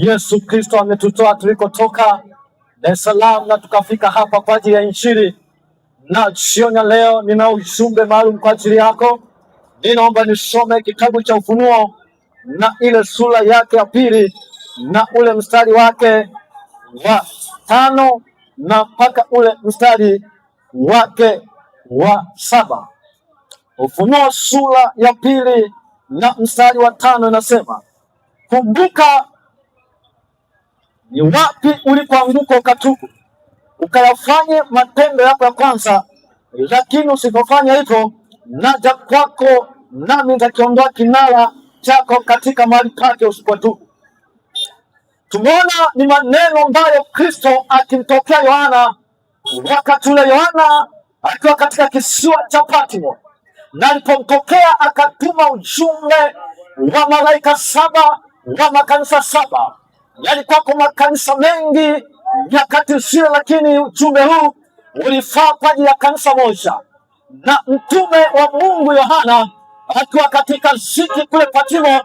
Yesu Kristo ametutoa tulikotoka Dar es Salaam na tukafika hapa kwa ajili ya Injili, na jioni leo nina ujumbe maalum kwa ajili yako. Ninaomba nisome kitabu cha Ufunuo na ile sura yake ya pili na ule mstari wake wa 5 na mpaka ule mstari wake wa 7. Ufunuo sura ya pili na mstari wa 5 inasema, kumbuka ni wapi ulipoanguka ukatubu, ukayafanye matendo yako ya kwanza. Lakini usipofanya hivyo, naja kwako, nami nitakiondoa kinara chako katika mahali pake usipotubu. Tumeona ni maneno ambayo Kristo akimtokea Yohana wakati ule Yohana akiwa katika kisiwa cha Patmo, na alipomtokea akatuma ujumbe wa malaika 7 wa makanisa 7. Yalikuwa kwa makanisa mengi nyakati zile, lakini ujumbe huu ulifaa kwa ajili ya kanisa moja. Na mtume wa Mungu Yohana akiwa katika ziki kule Patmo,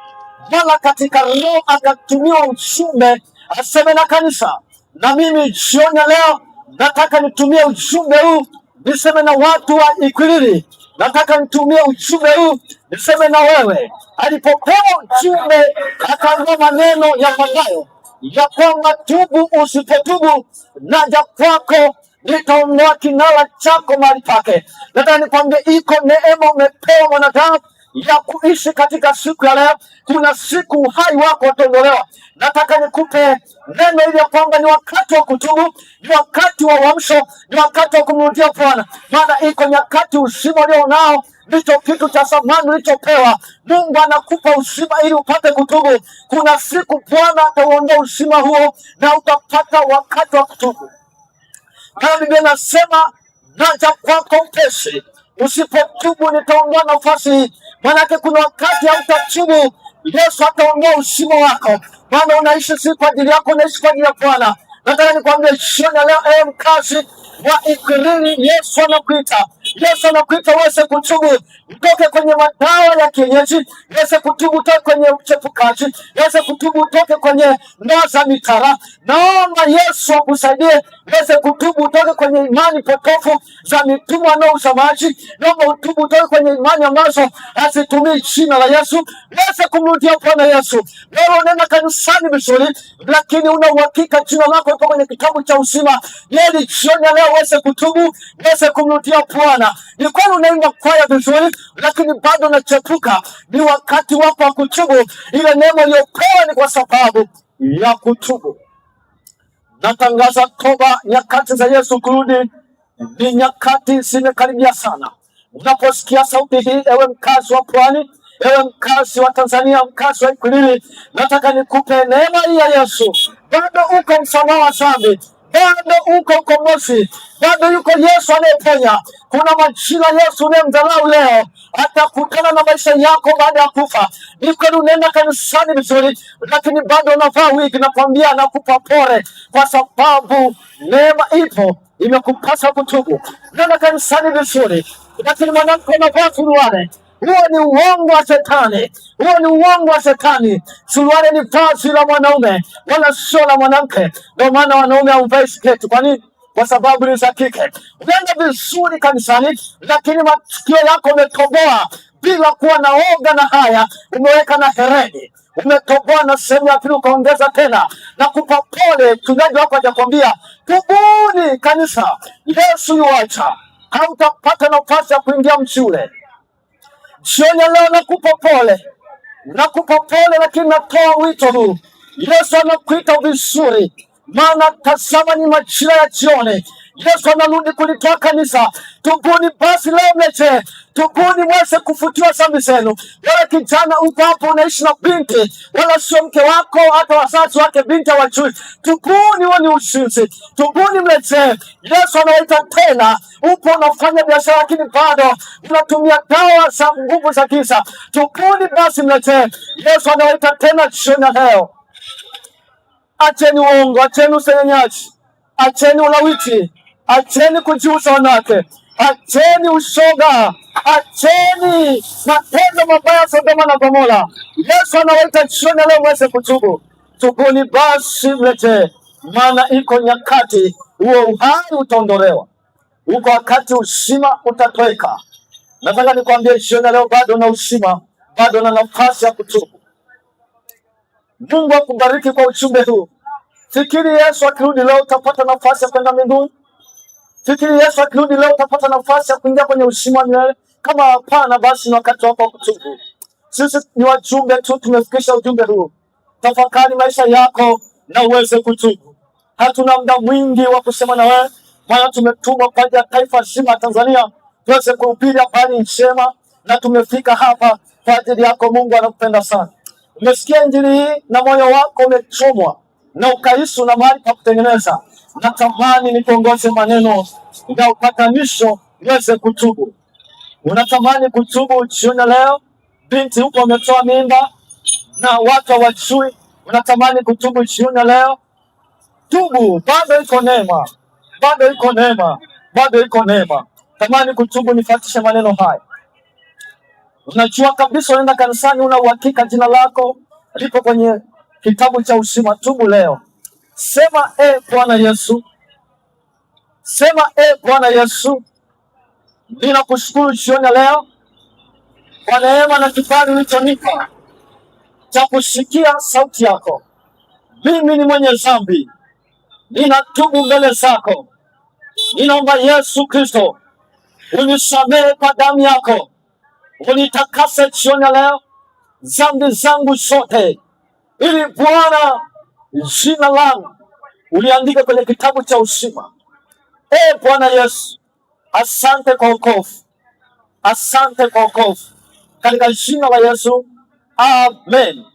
wala katika roho akatumia ujumbe aseme na kanisa. Na mimi jioni leo nataka nitumie ujumbe huu niseme na watu wa Ikwiriri. Nataka nitumie ujumbe huu niseme na wewe. Alipopewa ujumbe akaambiwa maneno yafuatayo ya kwamba tubu, usipotubu naja kwako, nitaondoa kinara chako mahali pake. Nataka nikwambie, iko neema umepewa mwanadamu ya kuishi katika siku ya leo. Kuna siku uhai wako utaondolewa. Nataka nikupe neno ili ya kwamba ni wakati wa kutubu, ni wakati wa uamsho, ni wakati wa kumrudia Bwana. Maana iko nyakati uzima ulio nao ndicho kitu cha thamani ulichopewa. Mungu anakupa uzima ili upate kutubu. Kuna siku Bwana atauondoa uzima huo na utapata wakati wa kutubu. Na Biblia inasema, naja kwako upesi, usipotubu nitaondoa nafasi hii. Maanake kuna wakati hautatubu, Yesu ataondoa uzima wako. Maana unaishi si kwa ajili yako, unaishi kwa ajili ya Bwana. Nataka nikwambie jioni leo, mkazi wa Ikwiriri, Yesu anakuita. Yesu anakuita uweze kutubu, utoke kwenye madawa ya kienyeji, uweze kutubu, utoke kwenye uchepukaji, uweze kutubu, utoke kwenye ndoa za mitara. Naomba Yesu akusaidie uweze kutubu, utoke kwenye imani potofu za mitumwa na usamaji. Naomba utubu, utoke kwenye imani ambazo hazitumii jina la Yesu, uweze kumrudia Bwana Yesu. Wewe unaenda kanisani vizuri, lakini una uhakika jina lako liko kwenye kitabu cha uzima. Yeye jioni leo uweze kutubu, uweze kumrudia Bwana. Ni kweli unaimba kwaya vizuri, lakini bado unachepuka. Ni wakati wako wa kutubu. Ile neema uliyopewa ni kwa sababu ya kutubu. Natangaza toba, nyakati za Yesu kurudi ni nyakati zimekaribia sana. Unaposikia sauti hii, ewe mkazi wa Pwani, ewe mkazi wa Tanzania, mkazi wa Ikwiriri, nataka nikupe neema hii ya Yesu. Bado uko msamaha wa dhambi, bado uko ukombozi, bado yuko Yesu anayeponya. Kuna majira Yesu unayemdharau leo atakutana na maisha yako baada ya kufa. Ni kweli unaenda kanisani vizuri, lakini bado unavaa wigi. Nakwambia nakupa pole, kwa sababu neema ipo, imekupasa kutubu. Unaenda kanisani vizuri, lakini mwanamke unavaa suruali. Huo ni uongo wa Shetani, huo ni uongo wa Shetani. Suruali ni vazi la mwanaume, wala sio la mwanamke. Ndio maana wanaume hawavai sketi. Kwa nini? Kwa sababu ni za kike. Unaenda vizuri kanisani, lakini masikio yako umetoboa bila kuwa na oga na haya. Umeweka na hereni, umetoboa na sehemu ya pili ukaongeza tena. Na kupa pole, mchungaji wako hajakwambia tubuni kanisa. Yesu yuacha, hautapata nafasi ya kuingia mji ule. Jioni leo nakupa pole, nakupa pole, lakini natoa wito huu. Yesu anakuita vizuri, maana tazama ni majira ya jioni. Yesu anarudi kulitoa kanisa. Tubuni basi leo mleche, tubuni mweze kufutiwa dhambi zenu. Wewe kijana uko hapo unaishi na binti, wala sio mke wako, hata wazazi wake binti hawajui. Tubuni, huo ni uzinzi. Tubuni mleche. Yesu anaita tena. Upo unafanya biashara, lakini bado unatumia dawa za nguvu za giza. Tubuni basi mleche. Yesu anaita tena jioni leo. Acheni uongo, acheni usengenyaji, acheni ulawiti, acheni kujiuza wanawake, acheni ushoga, acheni matendo mabaya Sodoma na Gomora. Yesu anawaita jioni leo mweze kutubu. tubuni basi mletee, maana iko nyakati huo uhai utaondolewa, uko wakati uzima utatoweka. Nataka nikwambie jioni leo, bado na uzima, bado na nafasi ya kutubu. Mungu akubariki kwa ujumbe huu. Fikiri Yesu akirudi leo utapata nafasi ya kwenda mbinguni? Fikiri Yesu akirudi leo utapata nafasi ya kuingia kwenye uzima milele? Kama hapana, basi ni wakati wako wa kutubu. Sisi ni wajumbe tu, tumefikisha ujumbe huu. Tafakari maisha yako na uweze kutubu. Hatuna muda mwingi wa kusema na wewe, maana tumetumwa kwa ajili ya taifa zima Tanzania tuweze kuhubiri habari njema, na tumefika hapa kwa ajili yako. Mungu anakupenda sana. Umesikia injili hii na moyo wako umechomwa na ukaisu na mahali pa kutengeneza. Natamani nikuongoze maneno ya upatanisho uweze kutubu. Unatamani kutubu jioni leo? Binti huko ametoa mimba na watu hawajui, unatamani kutubu jioni leo? Tubu, bado iko neema, bado iko neema, bado iko neema. Tamani kutubu, nifuatishe maneno haya. Unajua kabisa unaenda kanisani, una uhakika jina lako lipo kwenye kitabu cha uzima. Tubu leo. Sema Bwana Yesu, sema Bwana Yesu, ninakushukuru jioni leo kwa neema na kibali ulichonipa cha kusikia sauti yako. Mimi ni mwenye dhambi, ninatubu mbele zako. Ninaomba Yesu Kristo unisamehe kwa damu yako, unitakase jioni leo dhambi zangu zote, ili Bwana jina langu uliandika kwenye kitabu cha uzima. Bwana Yesu, asante kwa wokovu, asante kwa wokovu, katika jina la Yesu, amen.